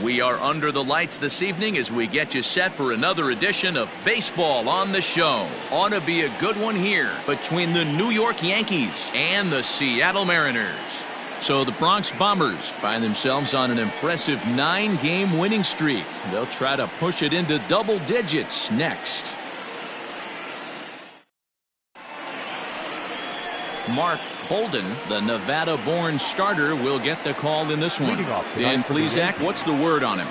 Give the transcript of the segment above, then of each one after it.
We are under the lights this evening as we get you set for another edition of Baseball on the Show. Ought to be a good one here between the New York Yankees and the Seattle Mariners. So the Bronx Bombers find themselves on an impressive 9-game winning streak. They'll try to push it into double digits next. Mark Bolden, the Nevada-born starter, will get the call in this one. Dan Plesac, what's the word on him?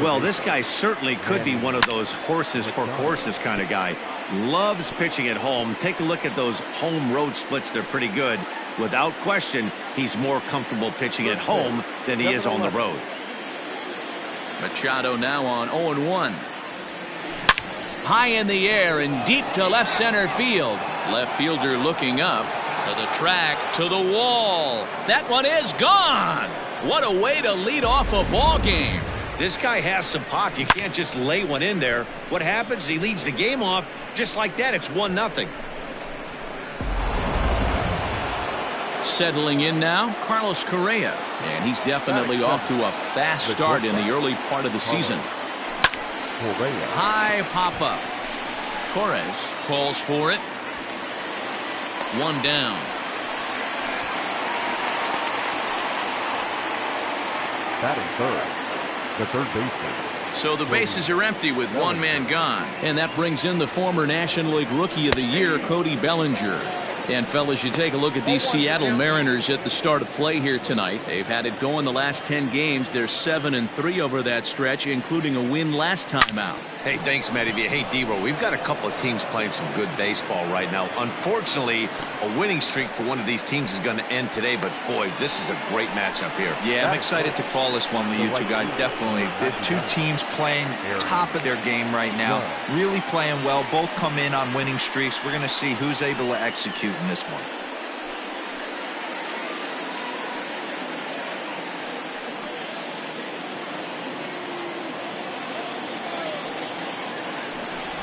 Well, this guy certainly could be one of those horses for courses kind of guy. Loves pitching at home. Take a look at those home road splits. They're pretty good. Without question, he's more comfortable pitching at home than he is on the road. Machado now on 0-1. High in the air and deep to left center field. Left fielder looking up. To the track, to the wall. That one is gone. What a way to lead off a ball game. This guy has some pop. You can't just lay one in there. What happens? He leads the game off just like that. It's 1-0. Settling in now, Carlos Correa. And he's definitely off to a fast start in the early part of the season. High pop-up. Torres calls for it. One down. Batting third, the third baseman. So the bases are empty with one man gone. And that brings in the former National League Rookie of the Year, Cody Bellinger. And fellas, you take a look at these Seattle Mariners at the start of play here tonight. They've had it going the last 10 games. They're 7-3 over that stretch, including a win last time out. Hey, thanks, Matty. Hey, D-Roll, we've got a couple of teams playing some good baseball right now. Unfortunately, a winning streak for one of these teams is going to end today, but boy, this is a great matchup here. Yeah, I'm excited to call this one with you two guys, definitely. The two teams playing top of their game right now, really playing well. Both come in on winning streaks. We're going to see who's able to execute in this one.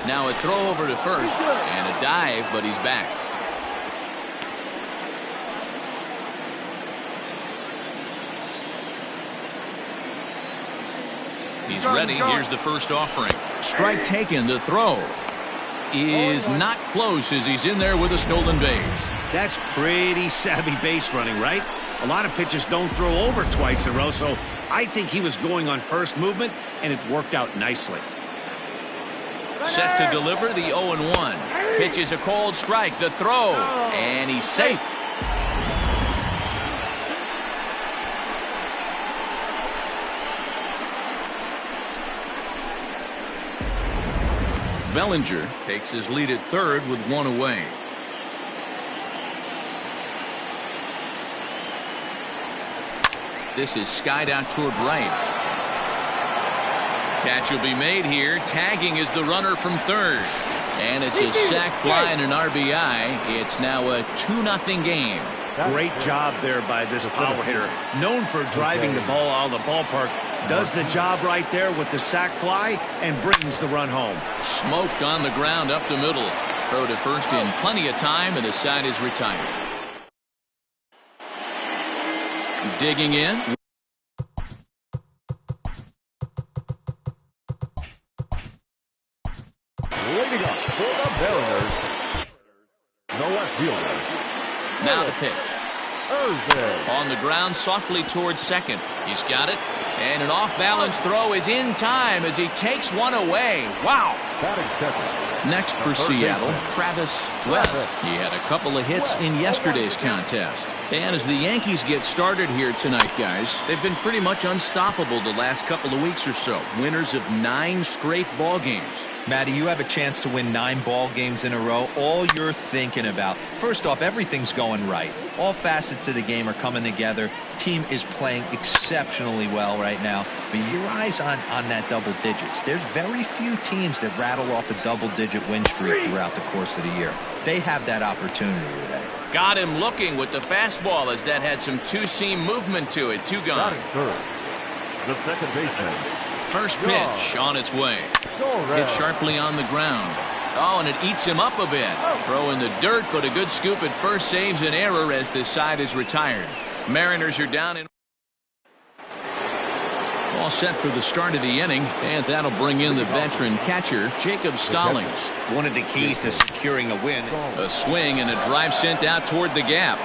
Now a throw over to first and a dive, but he's back. He's ready. Here's the first offering. Strike taken. The throw is not close as he's in there with a stolen base. That's pretty savvy base running, right? A lot of pitchers don't throw over twice in a row, so I think he was going on first movement, and it worked out nicely. Set to deliver the 0-1. Pitch is a cold strike. The throw. And he's safe. Bellinger takes his lead at third with one away. This is skied out toward right. Catch will be made here. Tagging is the runner from third. And it's a sac fly and an RBI. It's now a 2-0 game. Great job there by this power hitter. Known for driving the ball out of the ballpark. Does the job right there with the sac fly and brings the run home. Smoked on the ground up the middle. Throw to first in plenty of time, and the side is retired. Digging in. Leading up for the Mariners, the left fielder. Now the pitch. On the ground softly towards second. He's got it. And an off-balance throw is in time as he takes one away. Wow. Next for Seattle, Travis West. He had a couple of hits in yesterday's contest. And as the Yankees get started here tonight, guys, they've been pretty much unstoppable the last couple of weeks or so. Winners of 9 straight ball games. Matty, you have a chance to win 9 ball games in a row. All you're thinking about, first off, everything's going right. All facets of the game are coming together. Team is playing exceptionally well right now. But your eyes on that double digits. There's very few teams that rattle off a double-digit win streak throughout the course of the year. They have that opportunity today. Got him looking with the fastball as that had some two-seam movement to it. 2 gone. Third, the second baseman. First pitch on its way. Hit sharply on the ground. Oh, and it eats him up a bit. Throw in the dirt, but a good scoop at first saves an error as this side is retired. Mariners are down in. All set for the start of the inning, and that'll bring in the veteran catcher, Jacob Stallings. One of the keys to securing a win. A swing and a drive sent out toward the gap.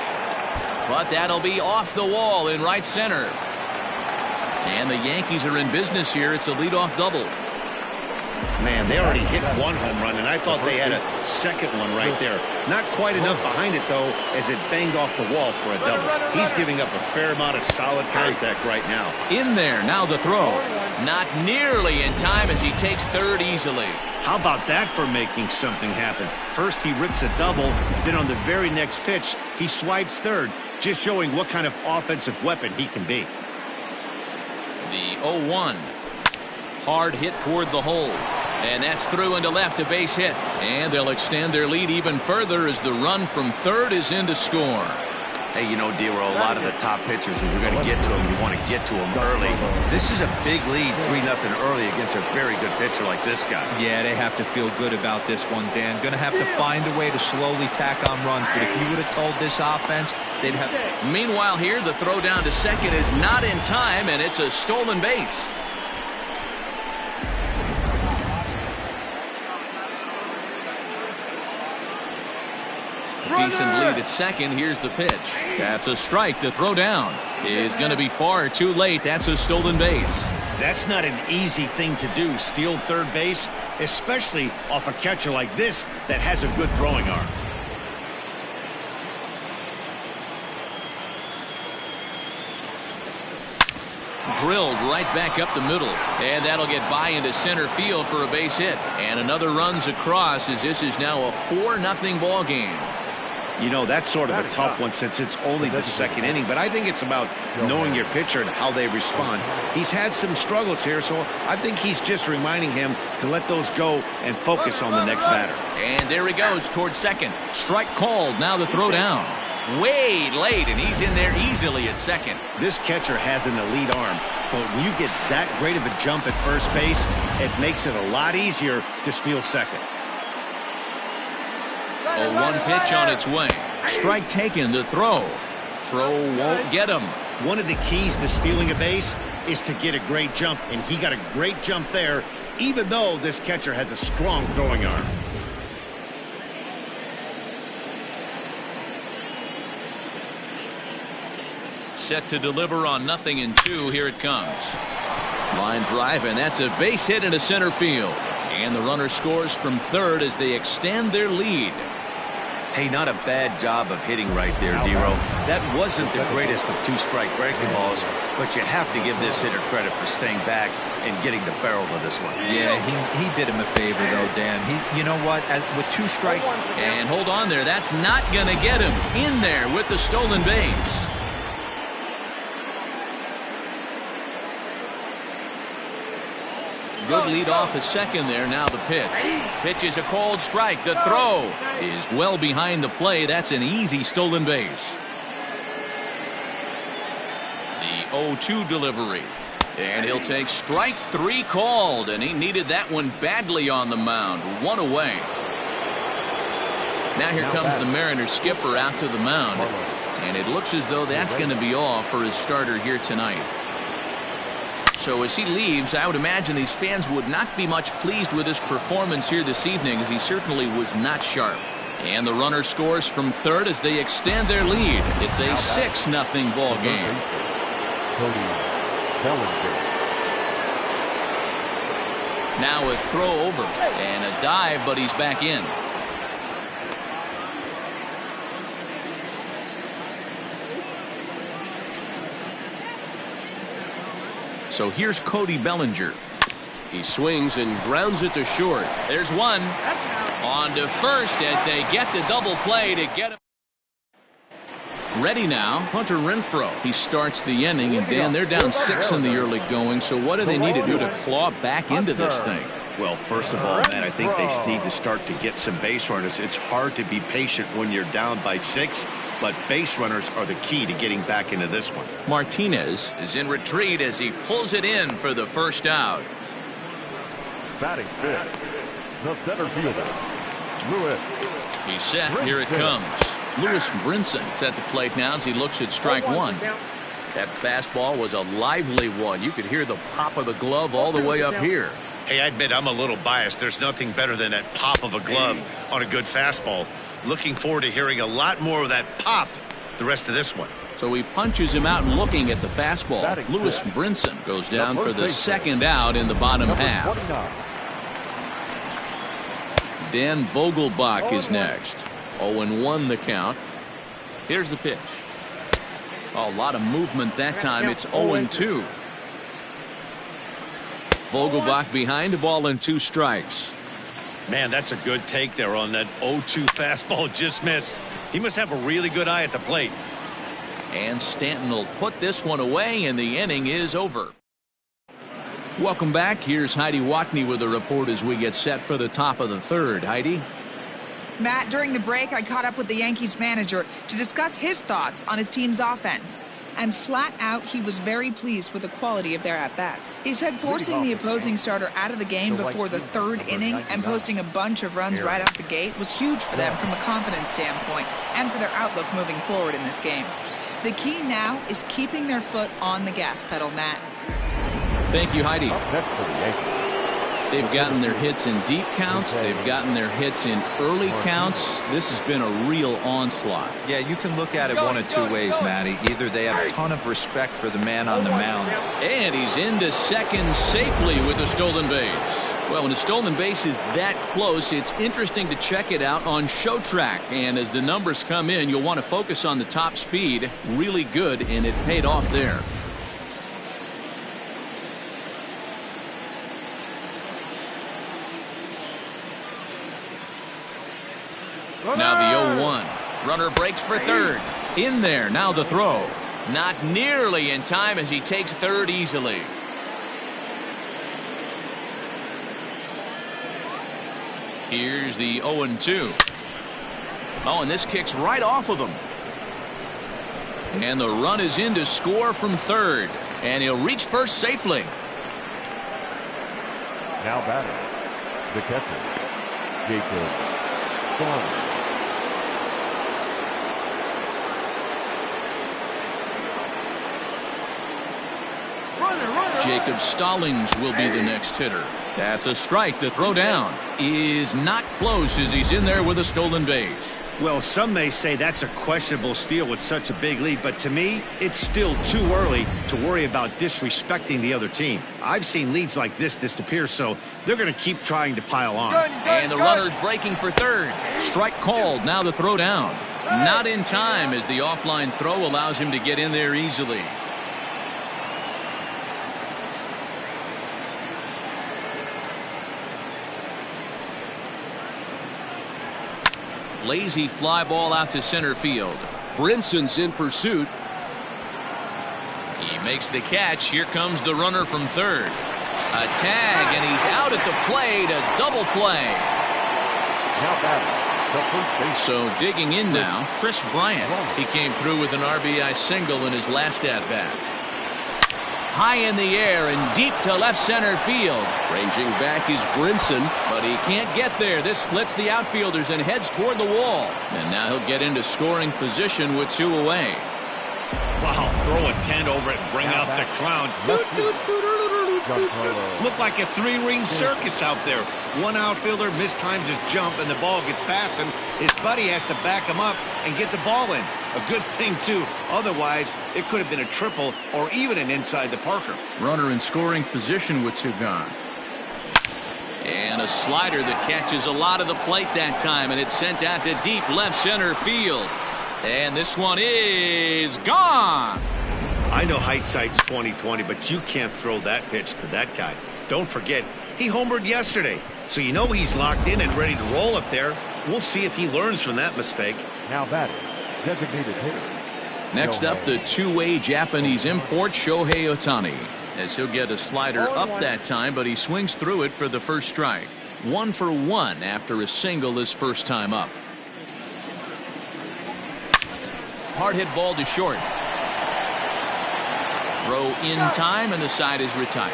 But that'll be off the wall in right center. And the Yankees are in business here. It's a leadoff double. Man, they already hit one home run, and I thought they had a second one right there. Not quite enough behind it, though, as it banged off the wall for a double. He's giving up a fair amount of solid contact right now. In there, now the throw. Not nearly in time as he takes third easily. How about that for making something happen? First he rips a double, then on the very next pitch, he swipes third, just showing what kind of offensive weapon he can be. The 0-1. Hard hit toward the hole. And that's through into left, a base hit. And they'll extend their lead even further as the run from third is in to score. Hey, you know, D-Roll, a lot of the top pitchers, when you're going to get to them, you want to get to them early. This is a big lead, 3-0 early against a very good pitcher like this guy. Yeah, they have to feel good about this one, Dan. Going to have to find a way to slowly tack on runs. But if you would have told this offense, they'd have... Meanwhile here, the throw down to second is not in time, and it's a stolen base. Decent lead at second. Here's the pitch. That's a strike. The throw down is going to be far too late. That's a stolen base. That's not an easy thing to do, steal third base, especially off a catcher like this that has a good throwing arm. Drilled right back up the middle, and that'll get by into center field for a base hit. And another runs across as this is now a 4-0 ball game. You know, that's sort of a tough one since it's only the second inning, but I think it's about knowing your pitcher and how they respond. He's had some struggles here, so I think he's just reminding him to let those go and focus on the next batter. And there he goes towards second. Strike called. Now the throw down. Way late, and he's in there easily at second. This catcher has an elite arm, but when you get that great of a jump at first base, it makes it a lot easier to steal second. A 1 pitch on its way. Strike taken, the throw. Throw won't get him. One of the keys to stealing a base is to get a great jump, and he got a great jump there, even though this catcher has a strong throwing arm. Set to deliver on 0-2. Here it comes. Line drive, and that's a base hit into center field. And the runner scores from third as they extend their lead. Hey, not a bad job of hitting right there, D-Row. That wasn't the greatest of two-strike breaking balls, but you have to give this hitter credit for staying back and getting the barrel of this one. Yeah, he did him a favor, though, Dan. You know what? With 2 strikes... And hold on there. That's not going to get him in there with the stolen base. Good lead off at second there. Now the pitch. Pitch is a cold strike. The throw is well behind the play. That's an easy stolen base. The 0-2 delivery. And he'll take strike 3 called. And he needed that one badly on the mound. 1 away. Now here comes the Mariners skipper out to the mound. And it looks as though that's going to be all for his starter here tonight. So as he leaves, I would imagine these fans would not be much pleased with his performance here this evening, as he certainly was not sharp. And the runner scores from third as they extend their lead. It's a 6-0 ball game. Cody Bellinger. Now a throw over and a dive, but he's back in. So here's Cody Bellinger. He swings and grounds it to short. There's one. On to first as they get the double play to get him. Ready now, Hunter Renfroe. He starts the inning, and Dan, they're down 6 in the early going. So what do they need to do to claw back into this thing? Well, first of all, man, I think they need to start to get some base runners. It's hard to be patient when you're down by 6, but base runners are the key to getting back into this one. Martinez is in retreat as he pulls it in for the first out. Batting fifth, the center fielder, Lewis. He's set. Here it comes. Lewis Brinson is at the plate now as he looks at strike 1. That fastball was a lively one. You could hear the pop of the glove all the way up here. Hey, I admit I'm a little biased. There's nothing better than that pop of a glove on a good fastball. Looking forward to hearing a lot more of that pop the rest of this one. So he punches him out and looking at the fastball. Lewis Brinson goes down for the second out in the bottom half. Dan Vogelbach is next. 0-1 the count. Here's the pitch. Oh, a lot of movement that time. It's 0-2. Vogelbach behind, a ball and 2 strikes. Man, that's a good take there on that 0-2 fastball. Just missed. He must have a really good eye at the plate. And Stanton will put this one away, and the inning is over. Welcome back. Here's Heidi Watney with a report as we get set for the top of the third. Heidi? Matt, during the break, I caught up with the Yankees manager to discuss his thoughts on his team's offense. And flat out, he was very pleased with the quality of their at-bats. He said forcing the opposing starter out of the game before the third inning and posting a bunch of runs right out the gate was huge for them from a confidence standpoint and for their outlook moving forward in this game. The key now is keeping their foot on the gas pedal, Matt. Thank you, Heidi. They've gotten their hits in deep counts. They've gotten their hits in early counts. This has been a real onslaught. Yeah, you can look at it one of 2 ways, Matty. Either they have a ton of respect for the man on the mound. And he's into second safely with a stolen base. Well, when a stolen base is that close, it's interesting to check it out on Show Track. And as the numbers come in, you'll want to focus on the top speed. Really good, and it paid off there. Now the 0-1. Runner breaks for third. In there. Now the throw. Not nearly in time as he takes third easily. Here's the 0-2. Oh, and this kicks right off of him. And the run is in to score from third. And he'll reach first safely. Now batting, the catcher, Jacob Stallings. Jacob Stallings will be the next hitter. That's a strike. The throw down is not close as he's in there with a stolen base. Well, some may say that's a questionable steal with such a big lead, but to me, it's still too early to worry about disrespecting the other team. I've seen leads like this disappear, so they're going to keep trying to pile on. And the runner's breaking for third. Strike called. Now the throw down. Not in time as the offline throw allows him to get in there easily. Lazy fly ball out to center field. Brinson's in pursuit. He makes the catch. Here comes the runner from third. A tag, and he's out at the plate. A double play. So digging in now, Chris Bryant. He came through with an RBI single in his last at-bat. High in the air and deep to left center field. Ranging back is Brinson, but he can't get there. This splits the outfielders and heads toward the wall. And now he'll get into scoring position with 2 away. Wow, throw a tent over it and bring out the clowns. Look like a 3-ring circus out there. One outfielder mistimes his jump and the ball gets past him. His buddy has to back him up and get the ball in. A good thing, too. Otherwise, it could have been a triple or even an inside the Parker. Runner in scoring position with 2 gone. And a slider that catches a lot of the plate that time, and it's sent out to deep left center field. And this one is gone. I know hindsight's 20/20, but you can't throw that pitch to that guy. Don't forget, he homered yesterday, so you know he's locked in and ready to roll up there. We'll see if he learns from that mistake. Now batting, designated hitter. Next up, the 2-way Japanese import, Shohei Otani. As he'll get a slider up that time, but he swings through it for the first strike. 1 for 1 after a single his first time up. Hard hit ball to short. Throw in time, and the side is retired.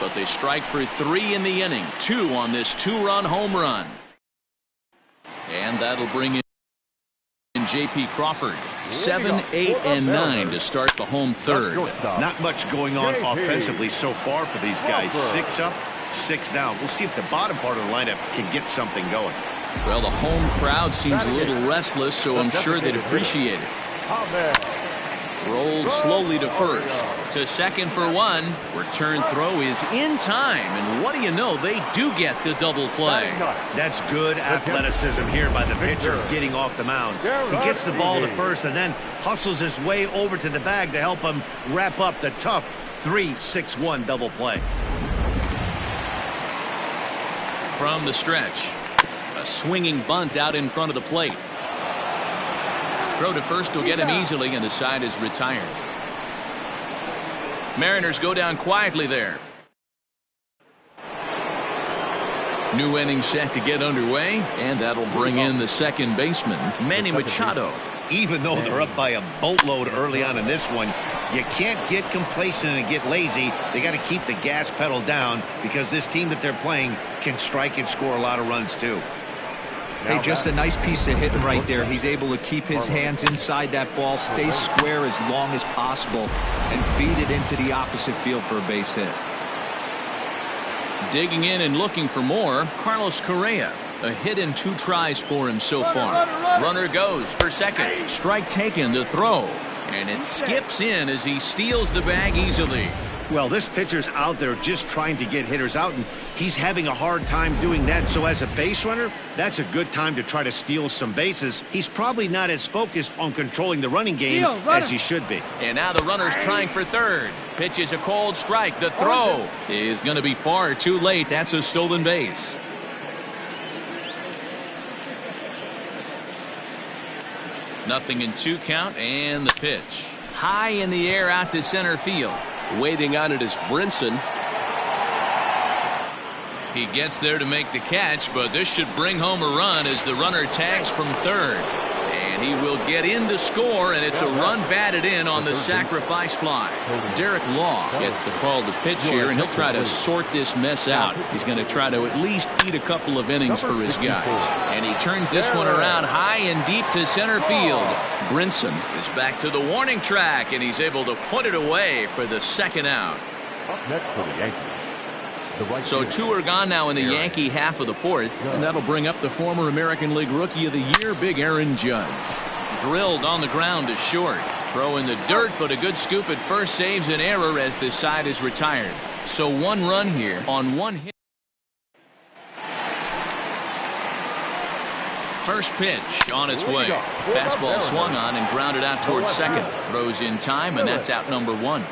But they strike for 3 in the inning. 2 on this 2-run home run. And that'll bring in J.P. Crawford. 7, 8, and 9 to start the home third. Not much going on offensively so far for these guys. 6 up, 6 down. We'll see if the bottom part of the lineup can get something going. Well, the home crowd seems a little restless, so I'm sure they'd appreciate it. Ahmed. Rolled slowly to first. To second for 1. Return throw is in time, and what do you know, they do get the double play. That's good athleticism here by the pitcher getting off the mound. He gets the ball to first and then hustles his way over to the bag to help him wrap up the tough 3-6-1 double play. From the stretch, a swinging bunt out in front of the plate. Throw to first will get him easily, and the side is retired. Mariners go down quietly there. New inning set to get underway, and that'll bring in the second baseman, Manny Machado. Even though they're up by a boatload early on in this one, you can't get complacent and get lazy. They got to keep the gas pedal down because this team that they're playing can strike and score a lot of runs too. Hey, just a nice piece of hitting right there. He's able to keep his hands inside that ball, stay square as long as possible, and feed it into the opposite field for a base hit. Digging in and looking for more, Carlos Correa. A hit and 2 tries for him so far. Runner goes for second. Strike taken, the throw. And it skips in as he steals the bag easily. Well, this pitcher's out there just trying to get hitters out, and he's having a hard time doing that. So as a base runner, that's a good time to try to steal some bases. He's probably not as focused on controlling the running game as he should be. And now the runner's trying for third. Pitch is a cold strike. The throw is going to be far too late. That's a stolen base. Nothing in 2 count, and the pitch. High in the air out to center field. Waiting on it is Brinson. He gets there to make the catch, but this should bring home a run as the runner tags from third. And he will get in to score, and it's a run batted in on the sacrifice fly. Derek Law gets the call to pitch here, and he'll try to sort this mess out. He's going to try to at least eat a couple of innings for his guys. And he turns this one around high and deep to center field. Brinson is back to the warning track, and he's able to put it away for the second out. Up next for the Yankees. So 2 are gone now in the Yankee half of the fourth, and that'll bring up the former American League Rookie of the Year, Big Aaron Judge. Drilled on the ground to short. Throw in the dirt, but a good scoop at first saves an error as this side is retired. So 1 run here on 1 hit. First pitch on its way. Fastball swung on and grounded out towards second. Throws in time, and that's out number 1.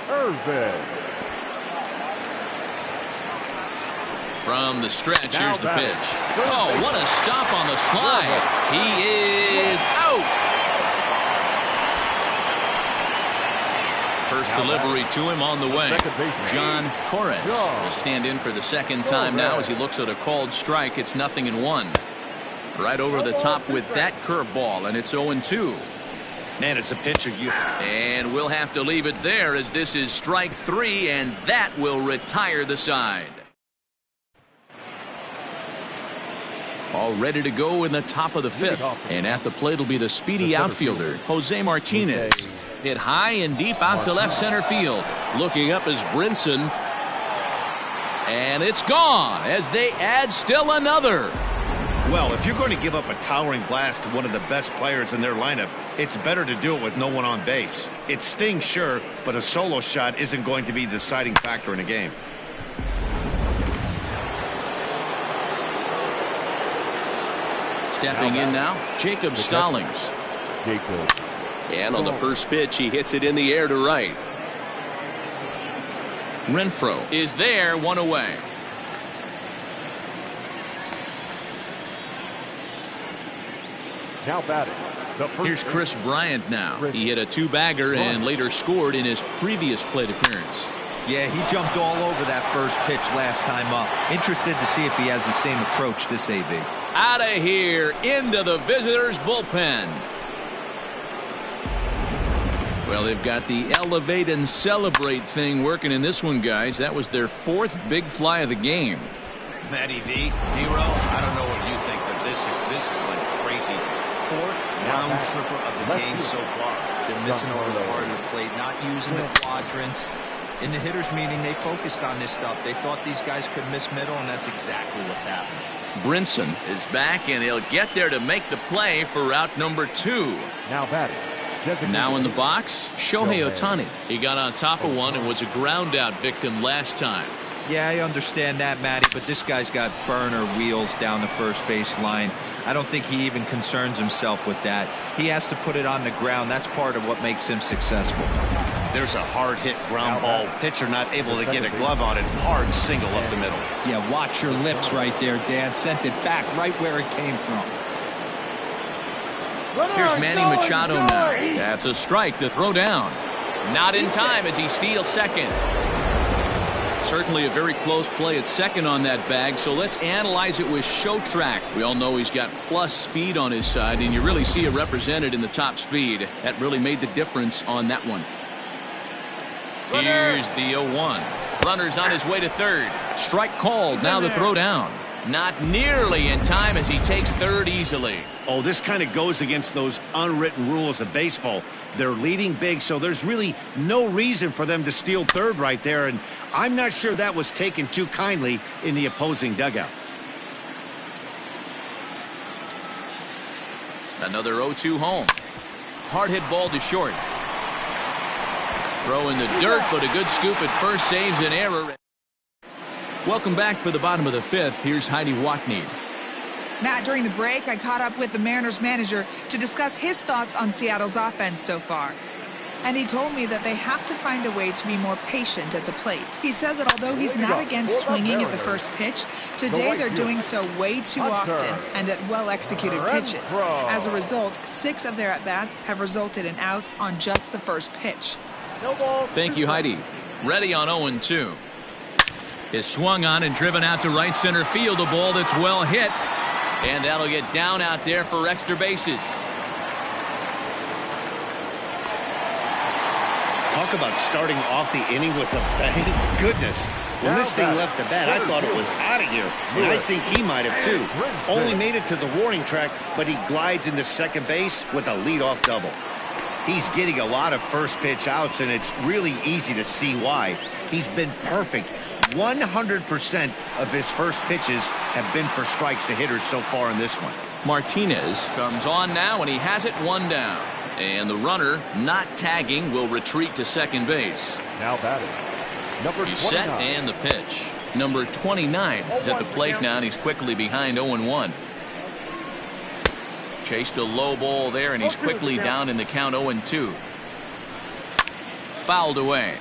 From the stretch, here's the pitch. Oh, what a stop on the slide. He is out. First delivery to him on the way. John Torres will stand in for the second time now as he looks at a called strike. It's 0-1. Right over the top with that curveball, and it's 0-2. Man, it's a pitcher. And we'll have to leave it there as this is strike 3, and that will retire the side. All ready to go in the top of the 5th. And at the plate will be the speedy outfielder, Jose Martinez. Hit high and deep out to left center field. Looking up is Brinson. And it's gone as they add still another. Well, if you're going to give up a towering blast to one of the best players in their lineup, it's better to do it with no one on base. It stings, sure, but a solo shot isn't going to be the deciding factor in a game. Stepping in now, Jacob Stallings. And on the first pitch, he hits it in the air to right. Renfroe is there, 1 away. Now batting. Here's Chris Bryant now. He hit a 2-bagger and later scored in his previous plate appearance. Yeah, he jumped all over that first pitch last time up. Interested to see if he has the same approach this AB. Out of here, into the visitors' bullpen. Well, they've got the elevate and celebrate thing working in this one, guys. That was their 4th big fly of the game. Matty V, D-Row, I don't know what you think, but this is like crazy. fourth round tripper of the game so far. They're missing over the heart of the plate, not using the quadrants. In the hitters meeting, they focused on this stuff. They thought these guys could miss middle, and that's exactly what's happening. Brinson is back, and he'll get there to make the play for route number 2. Now batting. Now in the box, Shohei Otani. He got on top of one and was a ground out victim last time. Yeah, I understand that, Matty, but this guy's got burner wheels down the first base line. I don't think he even concerns himself with that. He has to put it on the ground. That's part of what makes him successful. There's a hard hit ground ball. Pitcher not able to get a glove on it. Hard single up the middle. Yeah, watch your lips right there, Dan. Sent it back right where it came from. Here's Manny Machado now. That's a strike to throw down. Not in time as he steals second. Certainly a very close play at second on that bag, so let's analyze it with show track. We all know he's got plus speed on his side, and you really see it represented in the top speed. That really made the difference on that one. Here's the 0-1. Runner's on his way to third. Strike called. Now the throw down. Not nearly in time as he takes third easily. Oh, this kind of goes against those unwritten rules of baseball. They're leading big, so there's really no reason for them to steal third right there, and I'm not sure that was taken too kindly in the opposing dugout. Another 0-2 home. Hard hit ball to short. Throw in the dirt, but a good scoop at first saves an error. Welcome back for the bottom of the 5th. Here's Heidi Watney. Matt, during the break, I caught up with the Mariners manager to discuss his thoughts on Seattle's offense so far. And he told me that they have to find a way to be more patient at the plate. He said that although he's not against swinging at the first pitch, today they're doing so way too often and at well-executed pitches. As a result, 6 of their at-bats have resulted in outs on just the first pitch. Thank you, Heidi. Ready on 0-2. Is swung on and driven out to right center field. A ball that's well hit. And that'll get down out there for extra bases. Talk about starting off the inning with a bang. Goodness. When this thing left the bat, I thought it was out of here. And I think he might have too. Only made it to the warning track, but he glides into second base with a leadoff double. He's getting a lot of first pitch outs, and it's really easy to see why. He's been perfect. 100% of his first pitches have been for strikes to hitters so far in this one. Martinez comes on now, and he has it 1 down. And the runner, not tagging, will retreat to second base. Now batting. Number 29. He's set and the pitch. Number 29 is at the plate now, and he's quickly behind 0-1. Chased a low ball there, and he's quickly down in the count 0-2. Fouled away.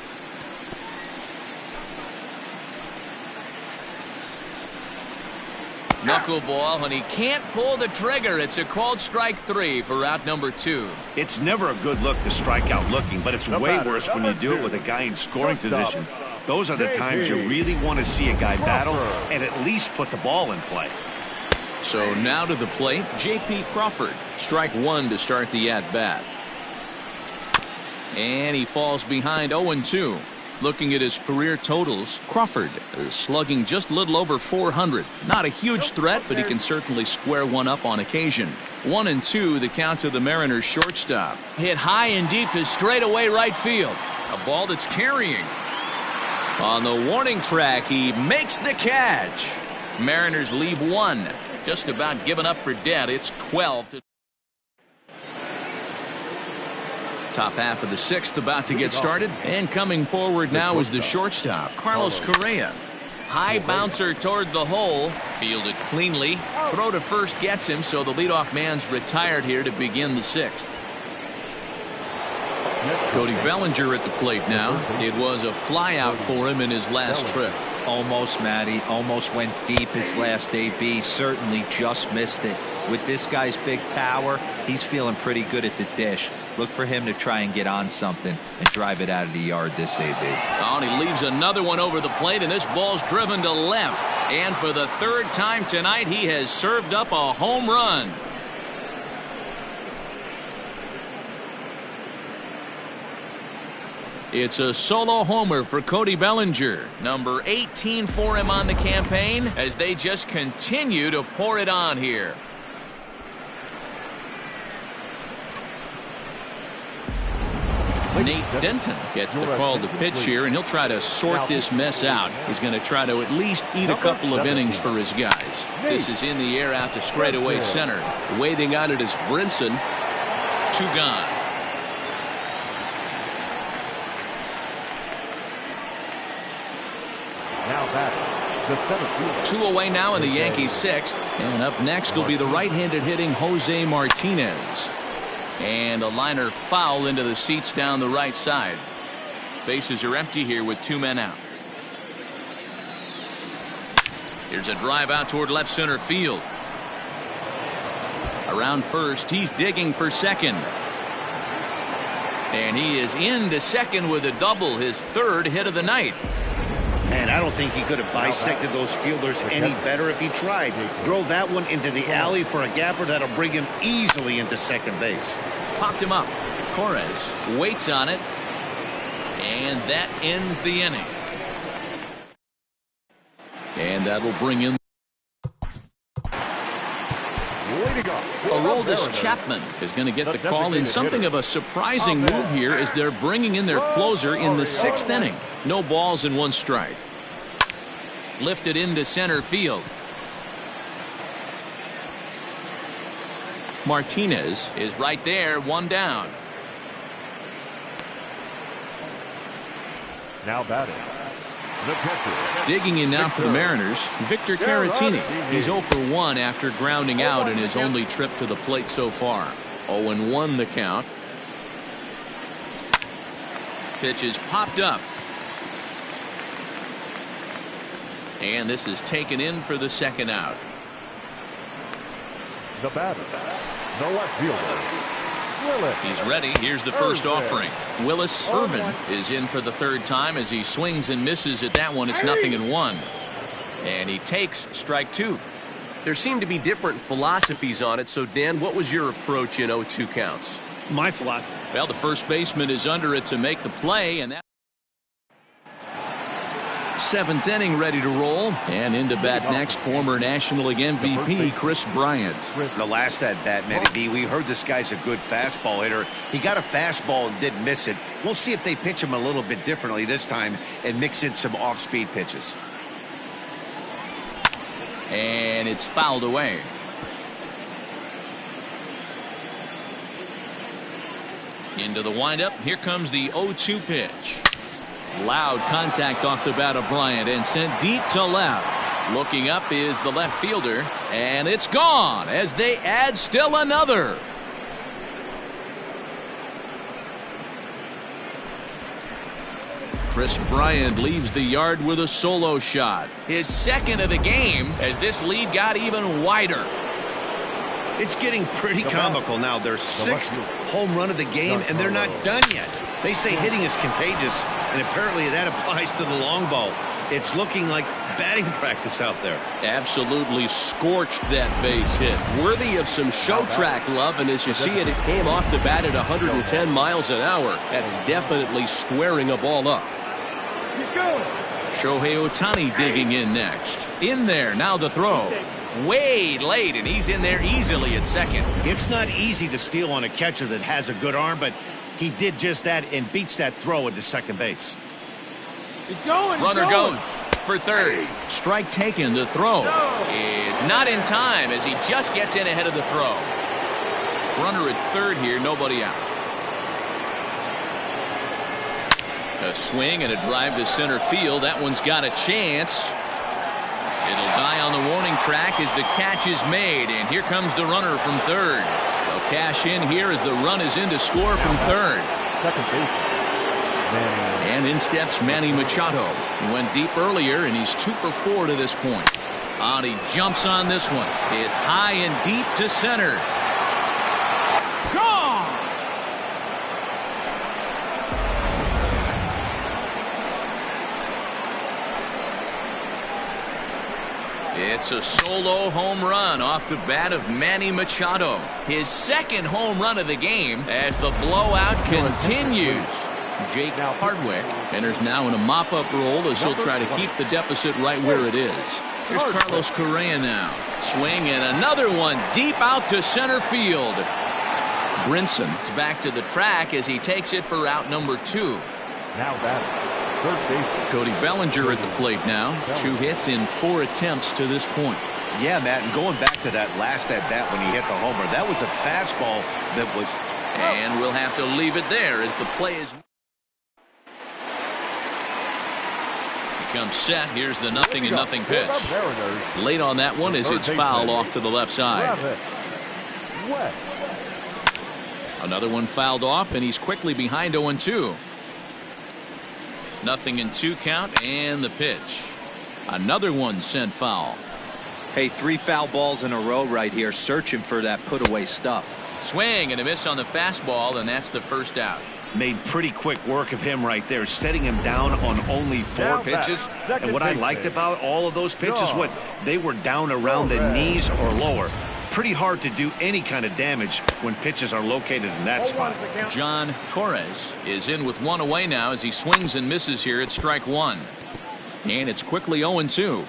Knuckleball, and he can't pull the trigger. It's a called strike 3 for out number 2. It's never a good look to strike out looking, but it's way worse when you do it with a guy in scoring position. Those are the times you really want to see a guy battle and at least put the ball in play. So now to the plate, J.P. Crawford. Strike 1 to start the at-bat. And he falls behind 0-2. Looking at his career totals, Crawford is slugging just a little over 400. Not a huge threat, but he can certainly square one up on occasion. 1-2, the count to the Mariners shortstop. Hit high and deep to straightaway right field. A ball that's carrying. On the warning track, he makes the catch. Mariners leave 1. Just about given up for dead. It's 12 to... Top half of the 6th about to get started, and coming forward now is the shortstop, Carlos Correa. High bouncer toward the hole, fielded cleanly. Throw to first gets him, so the leadoff man's retired here to begin the 6th. Cody Bellinger at the plate now. It was a fly out for him in his last trip. Almost, Matty. Almost went deep his last AB. Certainly just missed it. With this guy's big power, he's feeling pretty good at the dish. Look for him to try and get on something and drive it out of the yard this AB. Oh, and he leaves another one over the plate, and this ball's driven to left. And for the 3rd time tonight, he has served up a home run. It's a solo homer for Cody Bellinger, number 18 for him on the campaign, as they just continue to pour it on here. Nate Denton gets the call to pitch here, and he'll try to sort this mess out. He's going to try to at least eat a couple of innings for his guys. This is in the air out to straightaway center. Waiting on it is Brinson. 2 gone. Now batting, the center fielder. 2 away now in the Yankees' 6th. And up next will be the right-handed hitting Jose Martinez. And a liner foul into the seats down the right side. Bases are empty here with 2 men out. Here's a drive out toward left center field. Around first, he's digging for second. And he is into second with a double, his 3rd hit of the night. Man, I don't think he could have bisected those fielders any better if he tried. Drove that one into the alley for a gapper that'll bring him easily into second base. Popped him up. Torres waits on it. And that ends the inning. And that'll bring in Aroldis Chapman is going to get the call in something of a surprising move here as they're bringing in their closer in the 6th inning. No balls and 1 strike. Lifted into center field. Martinez is right there, 1 down. Now batting, the catcher. Digging in now for the Mariners, Victor Caratini. He's 0 for 1 after grounding out in his only trip to the plate so far. 0-1 the count. Pitch is popped up. And this is taken in for the 2nd out. The batter, the left fielder. He's ready. Here's the first offering. Willis Irvin is in for the 3rd time as he swings and misses at that one. It's 0-1. And he takes strike 2. There seem to be different philosophies on it. So, Dan, what was your approach in 0-2 counts? My philosophy. Well, the first baseman is under it to make the play, and that 7th inning ready to roll. And into bat next, former National League MVP Chris Bryant. The last at bat, Matty B, we heard this guy's a good fastball hitter. He got a fastball and didn't miss it. We'll see if they pitch him a little bit differently this time and mix in some off-speed pitches. And it's fouled away. Into the windup. Here comes the 0-2 pitch. Loud contact off the bat of Bryant and sent deep to left. Looking up is the left fielder, and it's gone as they add still another. Chris Bryant leaves the yard with a solo shot. His 2nd of the game as this lead got even wider. It's getting pretty comical now. Their 6th home run of the game, and they're not done yet. They say hitting is contagious, and apparently that applies to the long ball. It's looking like batting practice out there. Absolutely scorched that base hit. Worthy of some show track love, and as you see it, it came off the bat at 110 miles an hour. That's definitely squaring a ball up. He's going. Shohei Otani digging in next. In there, now the throw. Way late, and he's in there easily at 2nd. It's not easy to steal on a catcher that has a good arm, but he did just that and beats that throw into second base. He's going. Runner goes for 3rd. Strike taken. The throw is not in time as he just gets in ahead of the throw. Runner at 3rd here, nobody out. A swing and a drive to center field. That one's got a chance. It'll die on the warning track as the catch is made, and here comes the runner from 3rd. They'll cash in here as the run is in to score from 3rd. Second base. And in steps Manny Machado. He went deep earlier, and he's 2 for 4 to this point. And he jumps on this one. It's high and deep to center. Gone! It's a solo home run off the bat of Manny Machado. His 2nd home run of the game as the blowout continues. Jake Hardwick enters now in a mop-up role as he'll try to keep the deficit right where it is. Here's Carlos Correa now. Swing and another one deep out to center field. Brinson is back to the track as he takes it for out number 2. Now batting, third baseman. Cody Bellinger at the plate now. 2 hits in 4 attempts to this point. Yeah, Matt, and going back to that last at bat when he hit the homer, that was a fastball that was... And we'll have to leave it there as the play is... Becomes set. Here's the 0-0 pitch. Late on that one as it's fouled off to the left side. Another one fouled off, and he's quickly behind 0-2. 0-2 count, and the pitch. Another one sent foul. Hey, 3 foul balls in a row right here, searching for that put-away stuff. Swing and a miss on the fastball, and that's the first out. Made pretty quick work of him right there, setting him down on only 4 pitches. And what I liked about all of those pitches, what they were down around the knees or lower. Pretty hard to do any kind of damage when pitches are located in that spot. John Torres is in with 1 away now as he swings and misses here at strike 1. And it's quickly 0-2.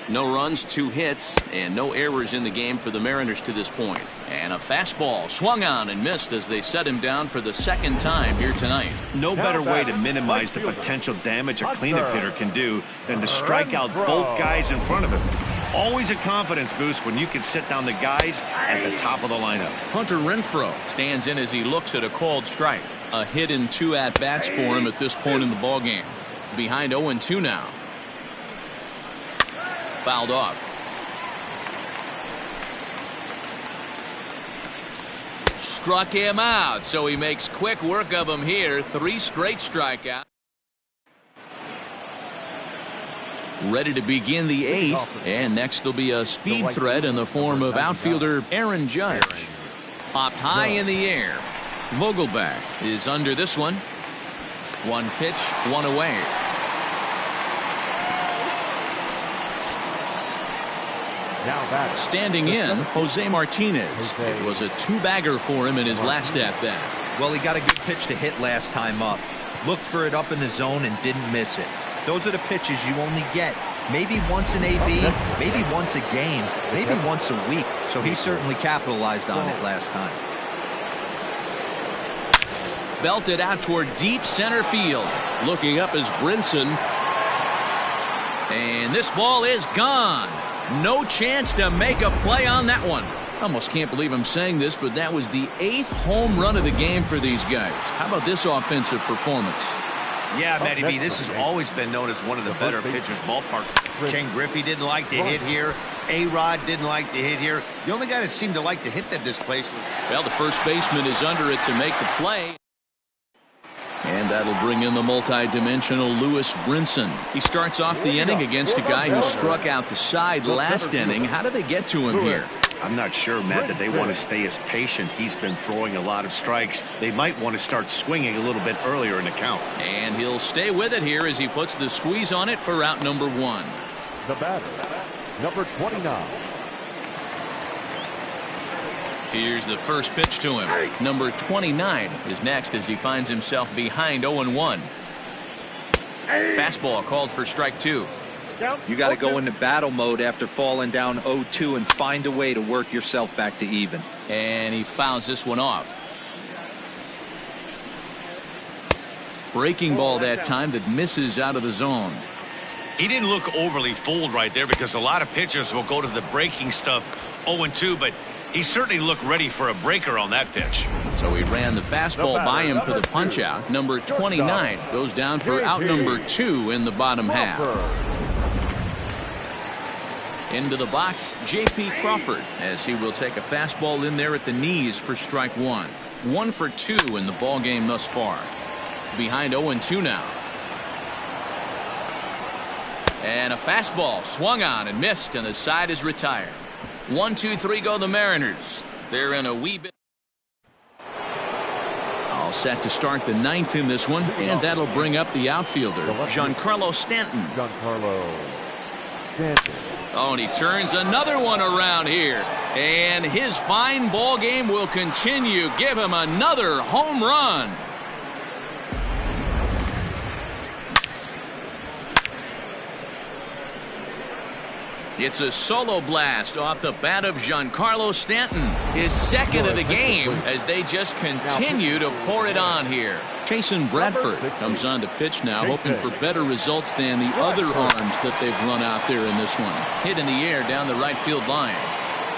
No runs, 2 hits, and no errors in the game for the Mariners to this point. And a fastball swung on and missed as they set him down for the 2nd time here tonight. No better way to minimize the potential damage a cleanup hitter can do than to strike out both guys in front of him. Always a confidence boost when you can sit down the guys at the top of the lineup. Hunter Renfroe stands in as he looks at a called strike. A hit in 2 at-bats for him at this point in the ballgame. Behind 0-2 now. Fouled off. Struck him out, so he makes quick work of him here. 3 straight strikeouts. Ready to begin the 8th, and next will be a speed threat in the form of outfielder Aaron Judge. Popped high in the air. Vogelbach is under this one. 1 pitch, 1 away. Standing in, Jose Martinez. It was a 2-bagger for him in his last at-bat. Well, he got a good pitch to hit last time up. Looked for it up in the zone and didn't miss it. Those are the pitches you only get maybe once in AB, maybe once a game, maybe once a week. So he certainly capitalized on it last time. Belted out toward deep center field. Looking up is Brinson. And this ball is gone. No chance to make a play on that one. Almost can't believe I'm saying this, but that was the 8th home run of the game for these guys. How about this offensive performance? Yeah, Matty B, this has always been known as one of the better pitchers' ballpark. Ken Griffey didn't like to hit here. A-Rod didn't like to hit here. The only guy that seemed to like to hit at this place was... Well, the first baseman is under it to make the play. And that'll bring in the multi-dimensional Lewis Brinson. He starts off the inning against a guy who struck out the side last inning. How did they get to him here? I'm not sure, Matt, that they want to stay as patient. He's been throwing a lot of strikes. They might want to start swinging a little bit earlier in the count. And he'll stay with it here as he puts the squeeze on it for out number 1. The batter, number 29. Here's the first pitch to him. Number 29 is next as he finds himself behind 0-1. Fastball called for strike 2. You got to go into battle mode after falling down 0-2 and find a way to work yourself back to even. And he fouls this one off. Breaking ball that time that misses out of the zone. He didn't look overly fooled right there because a lot of pitchers will go to the breaking stuff 0-2, but he certainly looked ready for a breaker on that pitch. So he ran the fastball by him for the punch out. Number 29 goes down for out number 2 in the bottom half. Into the box, J.P. Crawford, as he will take a fastball in there at the knees for strike 1. 1 for 2 in the ball game thus far. Behind 0-2 now. And a fastball swung on and missed, and the side is retired. 1-2-3 go the Mariners. They're in a wee bit. All set to start the 9th in this one, and that'll bring up the outfielder, Giancarlo Stanton. Oh, and he turns another one around here. And his fine ball game will continue. Give him another home run. It's a solo blast off the bat of Giancarlo Stanton, his second of the game, as they just continue to pour it on here. Jason Bradford comes on to pitch now, hoping for better results than the other arms that they've run out there in this one. Hit in the air down the right field line.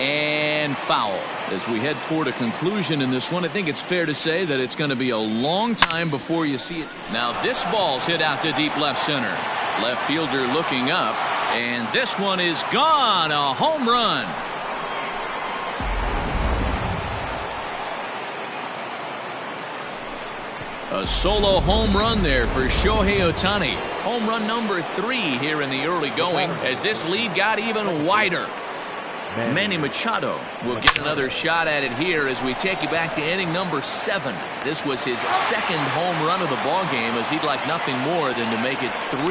And foul. As we head toward a conclusion in this one, I think it's fair to say that it's going to be a long time before you see it. Now this ball's hit out to deep left center. Left fielder looking up, and this one is gone. A home run. A solo home run there for Shohei Otani. Home run number 3 here in the early going, as this lead got even wider. Manny Machado will get another shot at it here as we take you back to inning number 7. This was his second home run of the ball game, as he'd like nothing more than to make it 3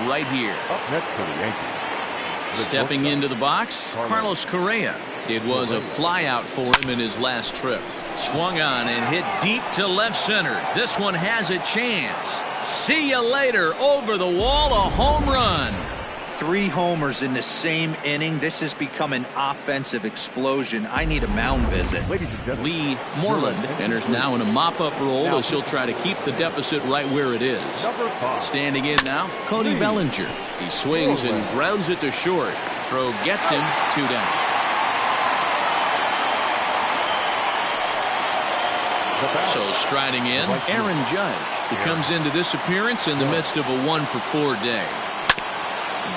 right here. Up next for the Yankees. Stepping into the box, Carlos Correa. It was a flyout for him in his last trip. Swung on and hit deep to left center. This one has a chance. See you later. Over the wall, a home run. 3 homers in the same inning. This has become an offensive explosion. I need a mound visit. Lee Moreland enters now in a mop-up role as she'll try to keep the deficit right where it is. Standing in now, Cody Bellinger. He swings and grounds it to short. Throw gets him 2 down. So striding in, Aaron Judge. He comes into this appearance in the midst of a 1-for-4 day.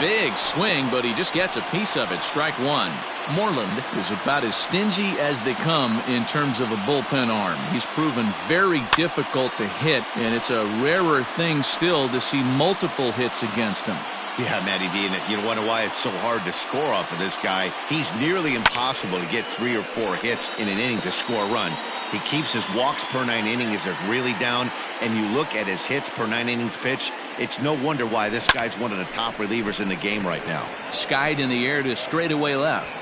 Big swing, but he just gets a piece of it. Strike 1. Moreland is about as stingy as they come in terms of a bullpen arm. He's proven very difficult to hit, and it's a rarer thing still to see multiple hits against him. Yeah, Matty D, and you wonder why it's so hard to score off of this guy. He's nearly impossible to get 3 or 4 hits in an inning to score a run. He keeps his walks per 9 innings are really down, and you look at his hits per 9 innings pitch, it's no wonder why this guy's one of the top relievers in the game right now. Skied in the air to straightaway left.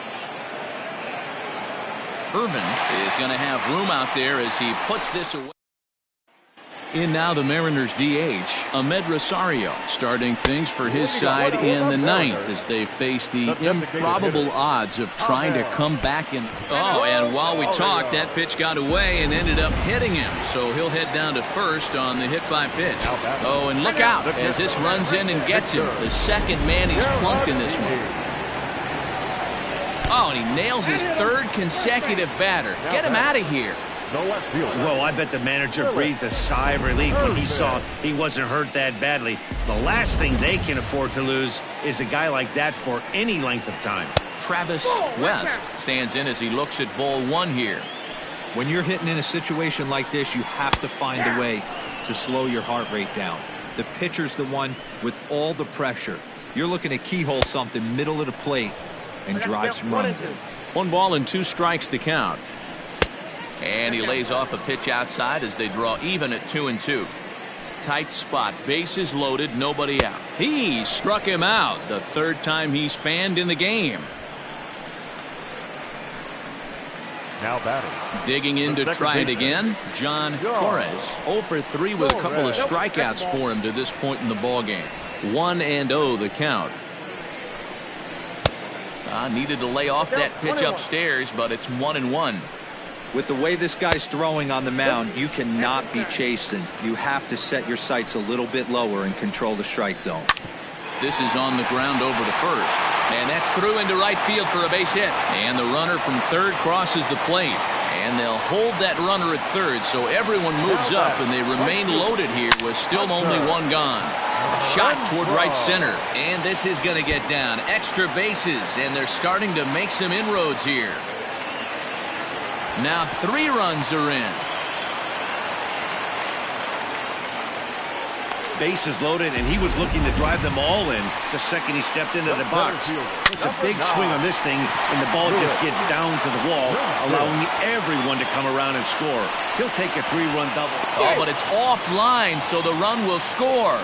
Irvin is going to have room out there as he puts this away. In now the Mariners DH, Ahmed Rosario, starting things for his side in the 9th as they face the improbable odds of trying to come back in. Oh, and while we talked, that pitch got away and ended up hitting him. So he'll head down to first on the hit by pitch. Oh, and look out as this runs in and gets him. The second man he's plunked in this one. Oh, and he nails his 3rd consecutive batter. Get him out of here. Well, I bet the manager breathed a sigh of relief when he saw he wasn't hurt that badly. The last thing they can afford to lose is a guy like that for any length of time. Travis West stands in as he looks at ball 1 here. When you're hitting in a situation like this, you have to find a way to slow your heart rate down. The pitcher's the one with all the pressure. You're looking to keyhole something middle of the plate and drive some runs in. 1 ball and 2 strikes to count. And he lays off a pitch outside as they draw even at 2-2. Tight spot, bases loaded, nobody out. He struck him out, the 3rd time he's fanned in the game. Now batting. Digging in to try it again, John Torres. 0 for 3 with a couple of strikeouts for him to this point in the ballgame. 1-0 the count. Needed to lay off that pitch upstairs, but it's 1-1. With the way this guy's throwing on the mound, you cannot be chasing. You have to set your sights a little bit lower and control the strike zone. This is on the ground over to first. And that's through into right field for a base hit. And the runner from 3rd crosses the plate. And they'll hold that runner at 3rd, so everyone moves up, and they remain loaded here with still only 1 gone. Shot toward right center. And this is going to get down. Extra bases, and they're starting to make some inroads here. Now 3 runs are in. Bases loaded, and he was looking to drive them all in the second he stepped into the box. It's a big swing on this thing, and the ball just gets down to the wall, allowing everyone to come around and score. He'll take a 3-run double. Oh, but it's offline, so the run will score.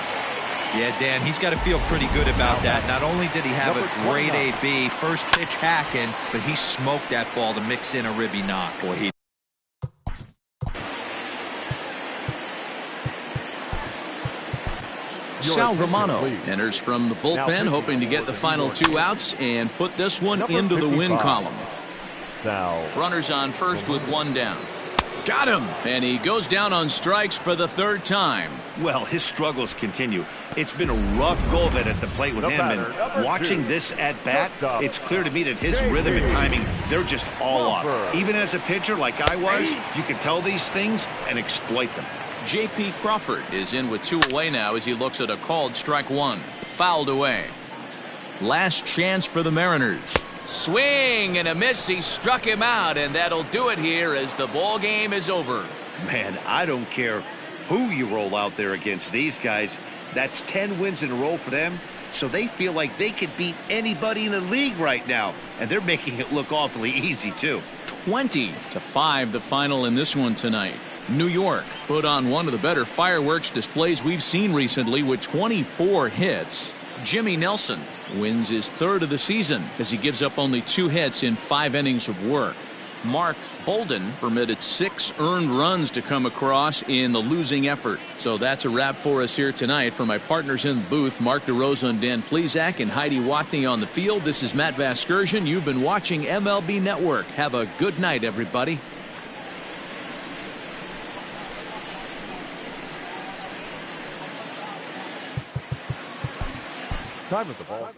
Yeah, Dan, he's got to feel pretty good about that. Not only did he have a great AB, first pitch hacking, but he smoked that ball to mix in a ribby knock. Boy, he Sal Romano enters from the bullpen, hoping to get the final 2 outs and put this one into the win column. Runners on first with 1 down. Got him! And he goes down on strikes for the 3rd time. Well, his struggles continue. It's been a rough go of it at the plate with him, and watching this at bat, it's clear to me that his rhythm and timing, they're just all off. Even as a pitcher like I was, you can tell these things and exploit them. J.P. Crawford is in with 2 away now as he looks at a called strike 1. Fouled away. Last chance for the Mariners. Swing and a miss. He struck him out, and that'll do it here as the ball game is over. Man, I don't care who you roll out there against these guys. That's 10 wins in a row for them, so they feel like they could beat anybody in the league right now, and they're making it look awfully easy too. 20-5 the final in this one tonight. New York put on one of the better fireworks displays we've seen recently with 24 hits. Jimmy Nelson wins his 3rd of the season as he gives up only 2 hits in 5 innings of work. Mark Bolden permitted 6 earned runs to come across in the losing effort. So that's a wrap for us here tonight. For my partners in the booth, Mark DeRosa and Dan Plesac and Heidi Watney on the field, this is Matt Vasgersian. You've been watching MLB Network. Have a good night, everybody. Time at the ball.